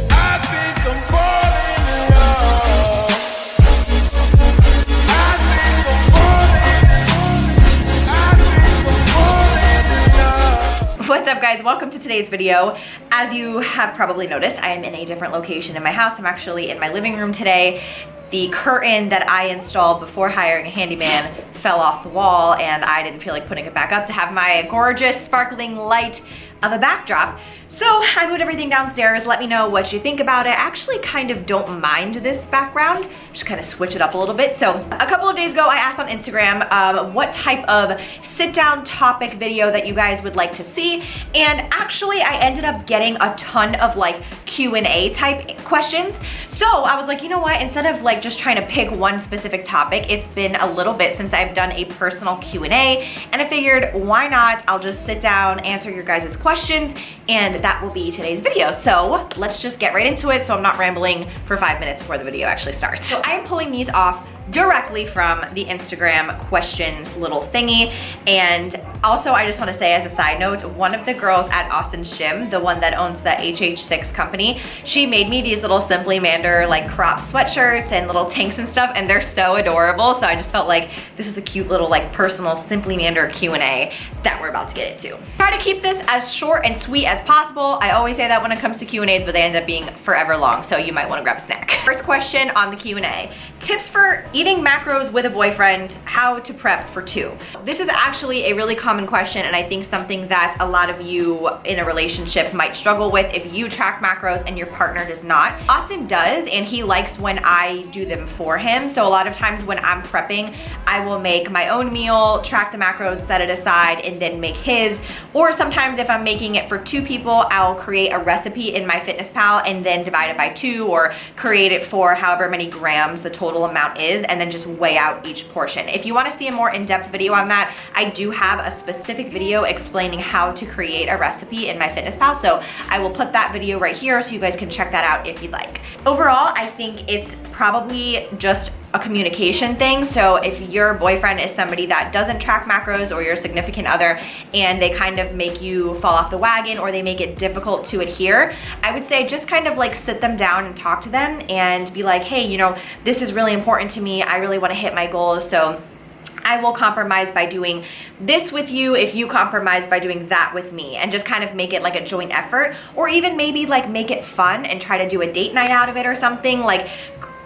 I think I'm falling in love. I think I'm falling in love. What's up, guys? Welcome to today's video. As you have probably noticed, I am in a different location in my house. I'm actually in my living room today. The curtain that I installed before hiring a handyman fell off the wall and I didn't feel like putting it back up to have my gorgeous sparkling light of a backdrop. So I moved everything downstairs. Let me know what you think about it. I actually kind of don't mind this background. Just kind of switch it up a little bit. So a couple of days ago, I asked on Instagram what type of sit down topic video that you guys would like to see. And actually I ended up getting a ton of like Q&A type questions. So I was like, you know what? Instead of like just trying to pick one specific topic, it's been a little bit since I've done a personal Q&A, and I figured why not? I'll just sit down, answer your guys' questions, and that will be today's video. So let's just get right into it so I'm not rambling for 5 minutes before the video actually starts. So I am pulling these off directly from the Instagram questions little thingy. And also I just want to say as a side note, one of the girls at Austin's gym, the one that owns the HH6 company, she made me these little Simply Mander like crop sweatshirts and little tanks and stuff, and they're so adorable. So I just felt like this is a cute little like personal Simply Mander Q&A that we're about to get into. Try to keep this as short and sweet as possible. I always say that when it comes to Q&As, but they end up being forever long, so you might want to grab a snack. First question on the Q&A. Tips for eating macros with a boyfriend, how to prep for 2. This is actually a really common question, and I think something that a lot of you in a relationship might struggle with if you track macros and your partner does not. Austin does, and he likes when I do them for him. So a lot of times when I'm prepping, I will make my own meal, track the macros, set it aside, and then make his. Or sometimes if I'm making it for 2 people, I'll create a recipe in MyFitnessPal and then divide it by 2, or create it for however many grams the total amount is, and then just weigh out each portion. If you want to see a more in-depth video on that, I do have a specific video explaining how to create a recipe in MyFitnessPal, so I will put that video right here so you guys can check that out if you'd like. Overall, I think it's probably just a communication thing. So if your boyfriend is somebody that doesn't track macros, or your significant other, and they kind of make you fall off the wagon, or they make it difficult to adhere, I would say just kind of like sit them down and talk to them and be like, hey, you know, this is really important to me. I really want to hit my goals, so I will compromise by doing this with you if you compromise by doing that with me, and just kind of make it like a joint effort, or even maybe like make it fun and try to do a date night out of it or something, like,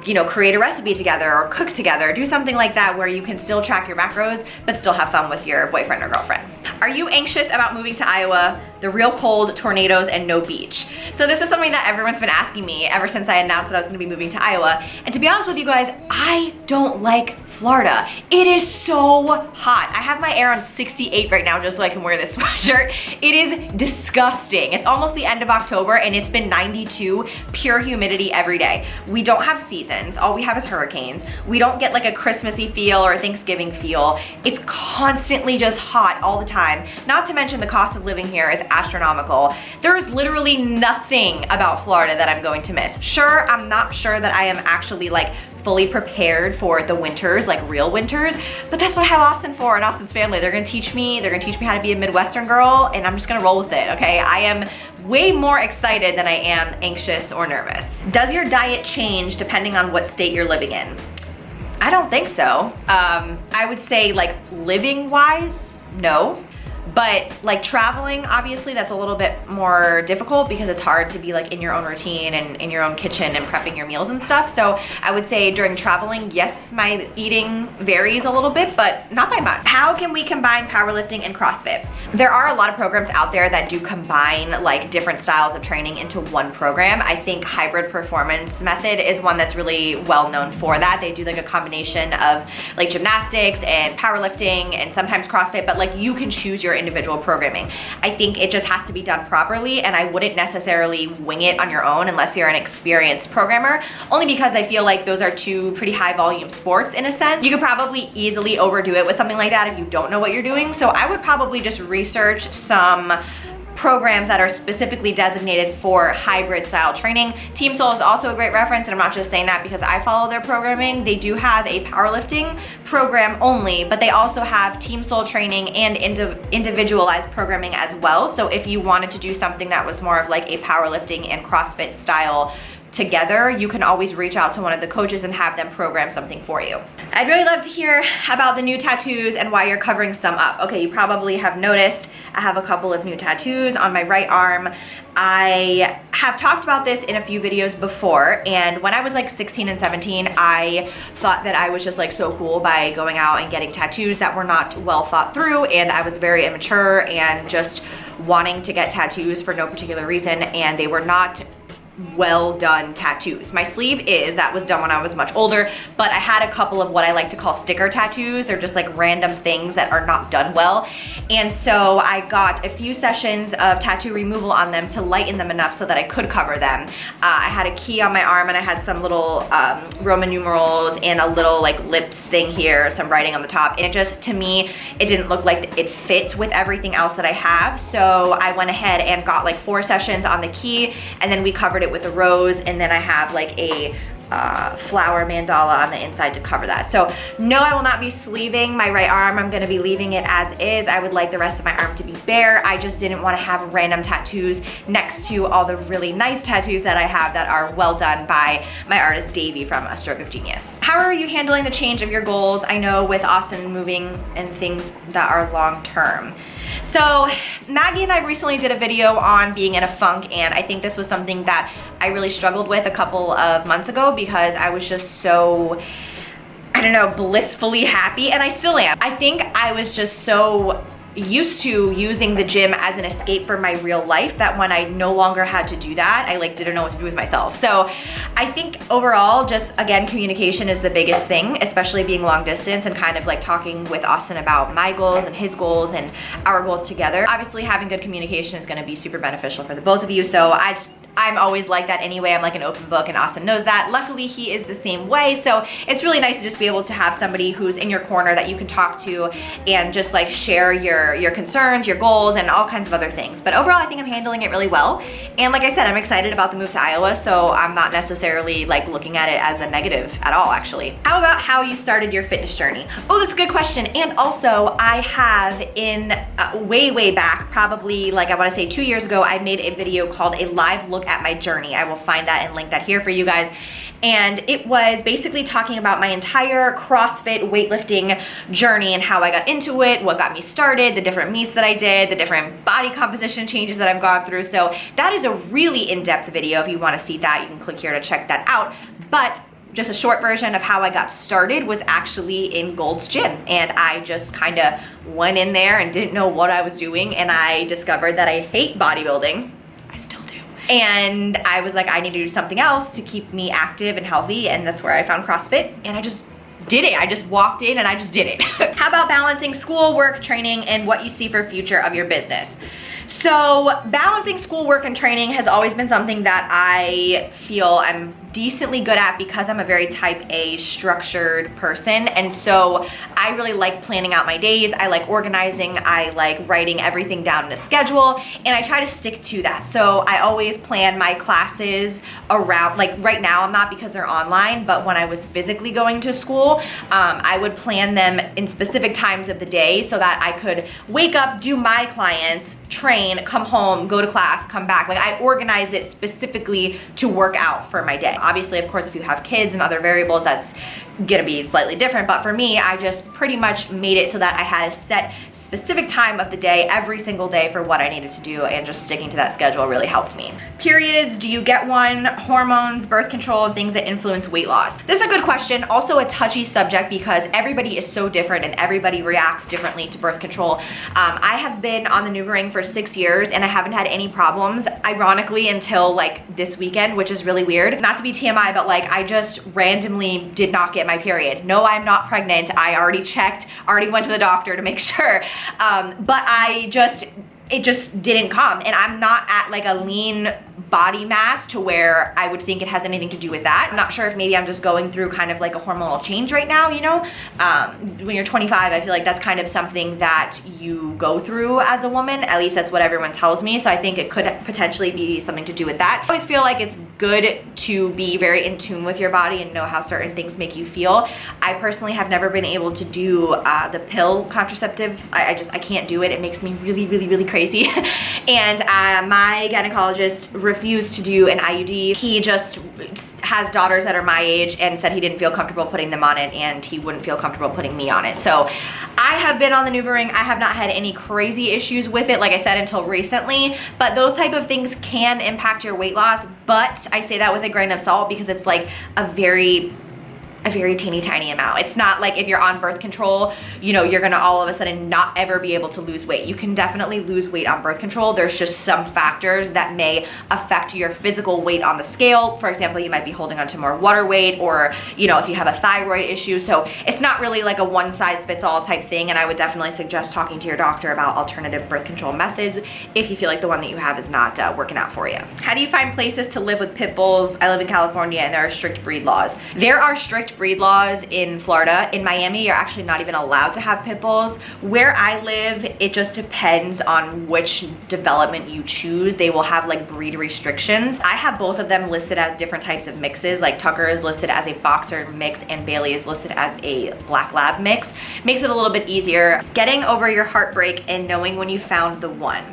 you know, create a recipe together or cook together, do something like that where you can still track your macros but still have fun with your boyfriend or girlfriend. Are you anxious about moving to Iowa? The real cold, tornadoes, and no beach. So this is something that everyone's been asking me ever since I announced that I was gonna be moving to Iowa. And to be honest with you guys, I don't like Florida. It is so hot. I have my air on 68 right now just so I can wear this sweatshirt. It is disgusting. It's almost the end of October and it's been 92, pure humidity every day. We don't have seasons. All we have is hurricanes. We don't get like a Christmassy feel or a Thanksgiving feel. It's constantly just hot all the time. Not to mention the cost of living here is astronomical. There is literally nothing about Florida that I'm going to miss. Sure, I'm not sure that I am actually like fully prepared for the winters, like real winters, but that's what I have Austin for and Austin's family. They're gonna teach me how to be a Midwestern girl, and I'm just gonna roll with it, okay? I am way more excited than I am anxious or nervous. Does your diet change depending on what state you're living in? I don't think so. I would say like living wise, no. But like traveling, obviously that's a little bit more difficult because it's hard to be like in your own routine and in your own kitchen and prepping your meals and stuff. So I would say during traveling, yes, my eating varies a little bit, but not by much. How can we combine powerlifting and CrossFit? There are a lot of programs out there that do combine like different styles of training into one program. I think Hybrid Performance Method is one that's really well known for that. They do like a combination of like gymnastics and powerlifting and sometimes CrossFit, but like you can choose your individual programming. I think it just has to be done properly, and I wouldn't necessarily wing it on your own unless you're an experienced programmer, only because I feel like those are two pretty high volume sports in a sense. You could probably easily overdo it with something like that if you don't know what you're doing. So I would probably just research some programs that are specifically designated for hybrid style training. Team Soul is also a great reference, and I'm not just saying that because I follow their programming. They do have a powerlifting program only, but they also have Team Soul training and individualized programming as well. So if you wanted to do something that was more of like a powerlifting and CrossFit style together, you can always reach out to one of the coaches and have them program something for you. I'd really love to hear about the new tattoos and why you're covering some up. Okay, you probably have noticed I have a couple of new tattoos on my right arm. I have talked about this in a few videos before, and when I was like 16 and 17, I thought that I was just like so cool by going out and getting tattoos that were not well thought through, and I was very immature and just wanting to get tattoos for no particular reason, and they were not well done tattoos. My sleeve that was done when I was much older, but I had a couple of what I like to call sticker tattoos. They're just like random things that are not done well. And so I got a few sessions of tattoo removal on them to lighten them enough so that I could cover them. I had a key on my arm, and I had some little Roman numerals and a little like lips thing here, some writing on the top. And it just, to me, it didn't look like it fits with everything else that I have. So I went ahead and got like 4 sessions on the key, and then we covered it with a rose, and then I have like a flower mandala on the inside to cover that. So no, I will not be sleeving my right arm. I'm gonna be leaving it as is. I would like the rest of my arm to be bare. I just didn't want to have random tattoos next to all the really nice tattoos that I have that are well done by my artist Davey from A Stroke of Genius. How are you handling the change of your goals? I know with Austin moving and things that are long term. So Maggie and I recently did a video on being in a funk, and I think this was something that I really struggled with a couple of months ago because I was just so, I don't know, blissfully happy, and I still am. I think I was just so used to using the gym as an escape for my real life that when I no longer had to do that, I like didn't know what to do with myself. So I think overall, just again, communication is the biggest thing, especially being long distance and kind of like talking with Austin about my goals and his goals and our goals together. Obviously having good communication is gonna be super beneficial for the both of you. So I'm always like that anyway. I'm like an open book, and Austin knows that. Luckily, he is the same way. So it's really nice to just be able to have somebody who's in your corner that you can talk to and just like share your concerns, your goals, and all kinds of other things. But overall, I think I'm handling it really well. And like I said, I'm excited about the move to Iowa, so I'm not necessarily like looking at it as a negative at all, actually. How about how you started your fitness journey? Oh, that's a good question. And also, I have in way back, probably like I want to say 2 years ago, I made a video called A Live Look at My Journey. I will find that and link that here for you guys. And it was basically talking about my entire CrossFit weightlifting journey and how I got into it, what got me started, the different meets that I did, the different body composition changes that I've gone through. So that is a really in-depth video. If you want to see that, you can click here to check that out. But just a short version of how I got started was actually in Gold's Gym, and I just kind of went in there and didn't know what I was doing, and I discovered that I hate bodybuilding. And I was like, I need to do something else to keep me active and healthy, and that's where I found CrossFit, and I just did it. I just walked in and I just did it. How about balancing school, work, training, and what you see for future of your business? So balancing school, work, and training has always been something that I feel I'm decently good at because I'm a very type A structured person, and so I really like planning out my days. I like organizing. I like writing everything down in a schedule, and I try to stick to that. So I always plan my classes around, like right now I'm not because they're online, but when I was physically going to school, I would plan them in specific times of the day so that I could wake up, do my clients, train, come home, go to class, come back. Like I organize it specifically to work out for my day. Obviously, of course, if you have kids and other variables, that's gonna be slightly different, but for me, I just pretty much made it so that I had a set specific time of the day every single day for what I needed to do, and just sticking to that schedule really helped me. Periods, do you get one? Hormones, birth control, and things that influence weight loss. This is a good question, also a touchy subject because everybody is so different and everybody reacts differently to birth control. I have been on the NuvaRing for 6 years and I haven't had any problems, ironically, until like this weekend, which is really weird. Not to be TMI, but like I just randomly did not get my period. No, I'm not pregnant. I already checked, already went to the doctor to make sure. But it just didn't come, and I'm not at like a lean body mass to where I would think it has anything to do with that. I'm not sure if maybe I'm just going through kind of like a hormonal change right now, you know? When you're 25, I feel like that's kind of something that you go through as a woman. At least that's what everyone tells me. So I think it could potentially be something to do with that. I always feel like it's good to be very in tune with your body and know how certain things make you feel. I personally have never been able to do the pill contraceptive. I can't do it. It makes me really, really, really crazy. And my gynecologist refused to do an IUD. He just has daughters that are my age and said he didn't feel comfortable putting them on it, and he wouldn't feel comfortable putting me on it. So I have been on the NuvaRing. I have not had any crazy issues with it, like I said, until recently, but those type of things can impact your weight loss. But I say that with a grain of salt because it's like a very teeny tiny amount. It's not like if you're on birth control, you know, you're gonna all of a sudden not ever be able to lose weight. You can definitely lose weight on birth control. There's just some factors that may affect your physical weight on the scale. For example, you might be holding on to more water weight, or, you know, if you have a thyroid issue. So it's not really like a one size fits all type thing. And I would definitely suggest talking to your doctor about alternative birth control methods if you feel like the one that you have is not working out for you. How do you find places to live with pit bulls? I live in California and there are strict breed laws. There are strict breed laws in Florida. In Miami, you're actually not even allowed to have pit bulls. Where I live, it just depends on which development you choose. They will have like breed restrictions. I have both of them listed as different types of mixes. Like Tucker is listed as a boxer mix and Bailey is listed as a black lab mix. Makes it a little bit easier. Getting over your heartbreak and knowing when you found the one.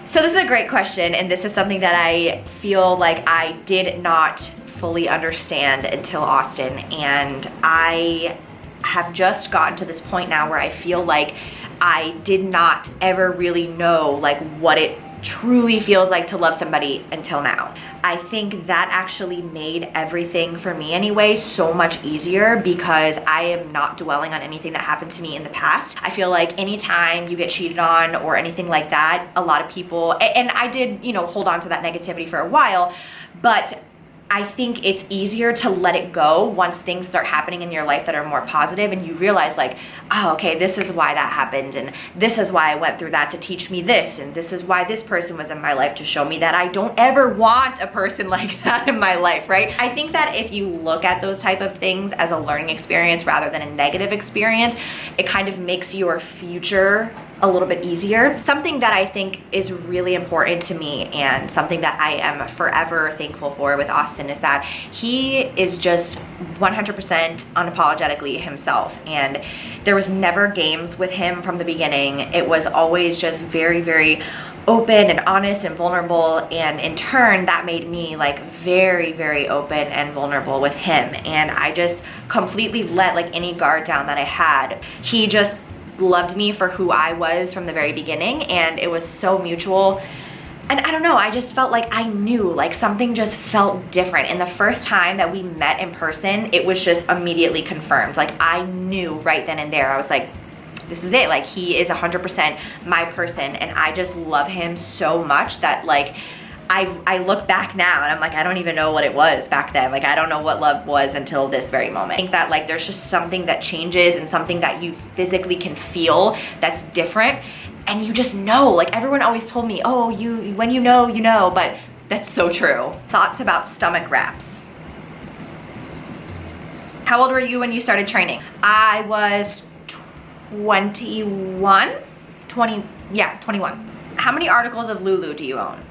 So this is a great question, and this is something that I feel like I did not fully understand until Austin, and I have just gotten to this point now where I feel like I did not ever really know like what it truly feels like to love somebody until now. I think that actually made everything for me anyway so much easier because I am not dwelling on anything that happened to me in the past. I feel like anytime you get cheated on or anything like that, a lot of people, and I did, you know, hold on to that negativity for a while, but I think it's easier to let it go once things start happening in your life that are more positive and you realize like, oh, okay, this is why that happened, and this is why I went through that to teach me this, and this is why this person was in my life to show me that I don't ever want a person like that in my life, right? I think that if you look at those type of things as a learning experience rather than a negative experience, it kind of makes your future a little bit easier. Something that I think is really important to me and something that I am forever thankful for with Austin is that he is just 100% unapologetically himself, and there was never games with him from the beginning. It was always just very, very open and honest and vulnerable, and in turn that made me like very, very open and vulnerable with him, and I just completely let like any guard down that I had. He just loved me for who I was from the very beginning, and it was so mutual. And I don't know, I just felt like I knew, like something just felt different. And the first time that we met in person, it was just immediately confirmed. Like I knew right then and there, I was like, this is it. Like he is 100% my person, and I just love him so much that like I look back now and I'm like, I don't even know what it was back then. Like I don't know what love was until this very moment. I think that like there's just something that changes and something that you physically can feel that's different, and you just know. Like everyone always told me, oh, when you know, but that's so true. Thoughts about stomach wraps. How old were you when you started training? I was 21. How many articles of Lulu do you own?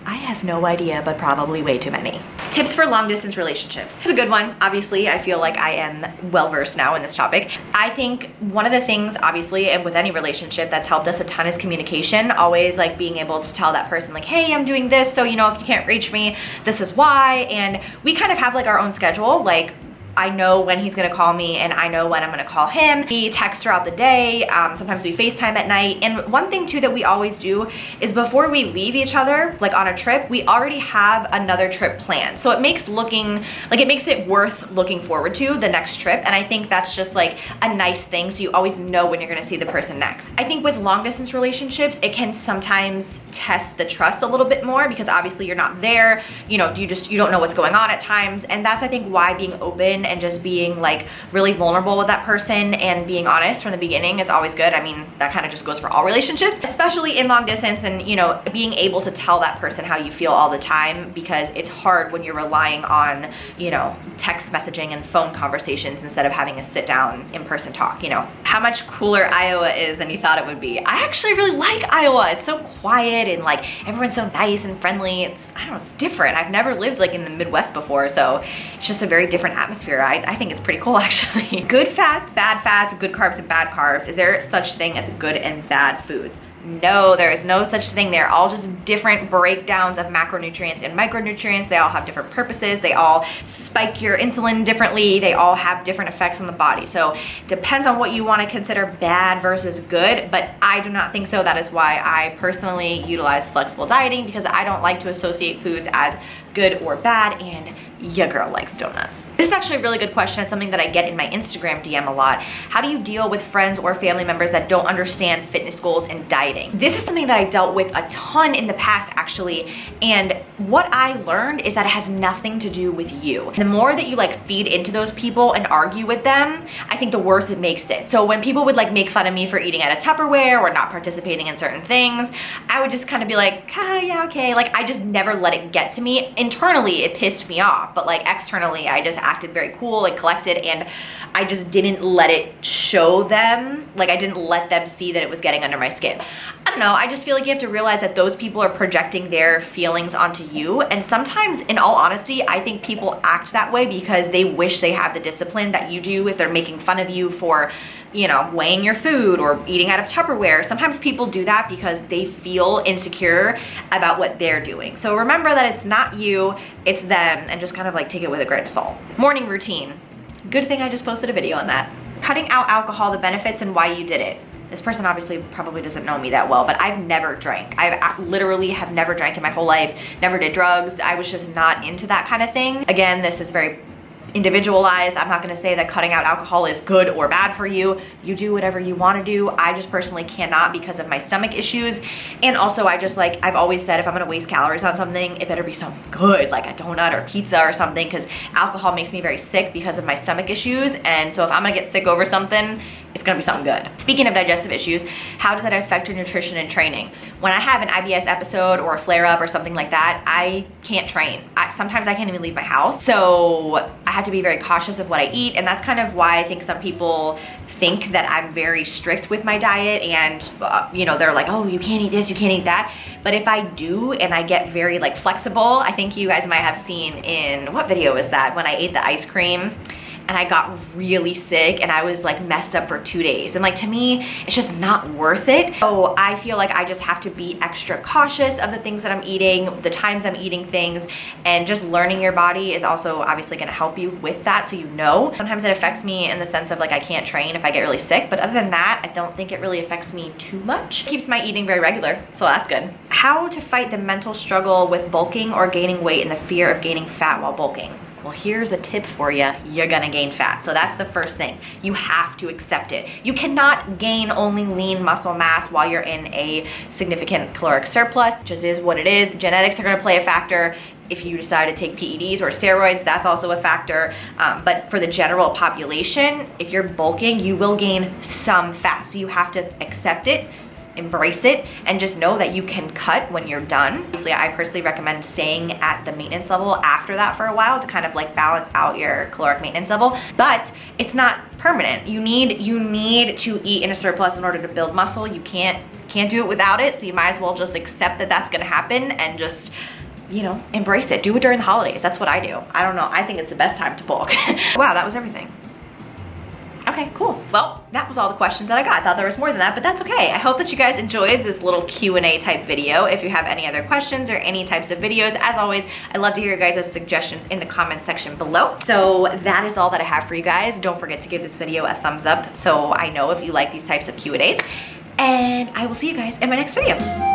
I have no idea, but probably way too many. Tips for long distance relationships. It's a good one. Obviously, I feel like I am well versed now in this topic. I think one of the things, obviously, and with any relationship that's helped us a ton is communication. Always like being able to tell that person like, hey, I'm doing this, so you know, if you can't reach me, this is why. And we kind of have like our own schedule. Like I know when he's gonna call me and I know when I'm gonna call him. We text throughout the day, sometimes we FaceTime at night. And one thing too that we always do is before we leave each other, like on a trip, we already have another trip planned. So it makes it worth looking forward to the next trip. And I think that's just like a nice thing, so you always know when you're gonna see the person next. I think with long distance relationships, it can sometimes test the trust a little bit more because obviously you're not there, you know, you don't know what's going on at times. And that's, I think, why being open in and just being like really vulnerable with that person and being honest from the beginning is always good. I mean, that kind of just goes for all relationships, especially in long distance, and you know, being able to tell that person how you feel all the time, because it's hard when you're relying on, you know, text messaging and phone conversations instead of having a sit down in-person talk, you know. How much cooler Iowa is than you thought it would be. I actually really like Iowa. It's so quiet and like everyone's so nice and friendly. It's, I don't know, it's different. I've never lived like in the Midwest before, so it's just a very different atmosphere. I think it's pretty cool actually. Good fats, good carbs and bad carbs. Is there such thing as good and bad foods? No, there is no such thing. They're all just different breakdowns of macronutrients and micronutrients. They all have different purposes. They all spike your insulin differently. They all have different effects on the body. So it depends on what you want to consider bad versus good, but I do not think so. That is why I personally utilize flexible dieting, because I don't like to associate foods as good or bad, and your girl likes donuts. This is actually a really good question. It's something that I get in my Instagram DM a lot. How do you deal with friends or family members that don't understand fitness goals and dieting? This is something that I dealt with a ton in the past actually, and what I learned is that it has nothing to do with you. The more that you like feed into those people and argue with them, I think the worse it makes it. So when people would like make fun of me for eating out of Tupperware or not participating in certain things, I would just kind of be like, yeah, okay. Like I just never let it get to me. Internally, it pissed me off, but like externally, I just acted very cool and collected, and I just didn't let it show them. Like I didn't let them see that it was getting under my skin. I don't know, I just feel like you have to realize that those people are projecting their feelings onto you, and sometimes, in all honesty, I think people act that way because they wish they have the discipline that you do if they're making fun of you for, you know, weighing your food or eating out of Tupperware. Sometimes people do that because they feel insecure about what they're doing. So remember that it's not you, it's them, and just kind of like take it with a grain of salt. Morning routine. Good thing I just posted a video on that. Cutting out alcohol, the benefits and why you did it. This person obviously probably doesn't know me that well, but I've never drank. I literally have never drank in my whole life, never did drugs. I was just not into that kind of thing. Again, this is very individualized. I'm not gonna say that cutting out alcohol is good or bad for you. You do whatever you wanna do. I just personally cannot because of my stomach issues. And also I just like, I've always said if I'm gonna waste calories on something, it better be something good, like a donut or pizza or something, because alcohol makes me very sick because of my stomach issues. And so if I'm gonna get sick over something, it's gonna be something good. Speaking of digestive issues, how does that affect your nutrition and training? When I have an IBS episode or a flare-up or something like that, I can't train. Sometimes I can't even leave my house. So I have to be very cautious of what I eat, and that's kind of why I think some people think that I'm very strict with my diet, and you know, they're like, oh, you can't eat this, you can't eat that. But if I do and I get very like flexible, I think you guys might have seen in, what video is that, when I ate the ice cream and I got really sick and I was like messed up for 2 days. And like, to me, it's just not worth it. So I feel like I just have to be extra cautious of the things that I'm eating, the times I'm eating things, and just learning your body is also obviously gonna help you with that, so you know. Sometimes it affects me in the sense of like I can't train if I get really sick, but other than that, I don't think it really affects me too much. It keeps my eating very regular, so that's good. How to fight the mental struggle with bulking or gaining weight and the fear of gaining fat while bulking. Well, here's a tip for you. You're gonna gain fat. So that's the first thing. You have to accept it. You cannot gain only lean muscle mass while you're in a significant caloric surplus. It just is what it is. Genetics are gonna play a factor. If you decide to take PEDs or steroids, that's also a factor. But for the general population, if you're bulking, you will gain some fat. So you have to accept it, embrace it, and just know that you can cut when you're done. Obviously, I personally recommend staying at the maintenance level after that for a while to kind of like balance out your caloric maintenance level, but it's not permanent. You need to eat in a surplus in order to build muscle. You can't do it without it, so you might as well just accept that that's gonna happen and just, you know, embrace it. Do it during the holidays. That's what I do. I don't know, I think it's the best time to bulk. Wow, that was everything. Okay, cool. Well, that was all the questions that I got. I thought there was more than that, but that's okay. I hope that you guys enjoyed this little Q&A type video. If you have any other questions or any types of videos, as always, I'd love to hear your guys' suggestions in the comment section below. So that is all that I have for you guys. Don't forget to give this video a thumbs up so I know if you like these types of Q&As. And I will see you guys in my next video.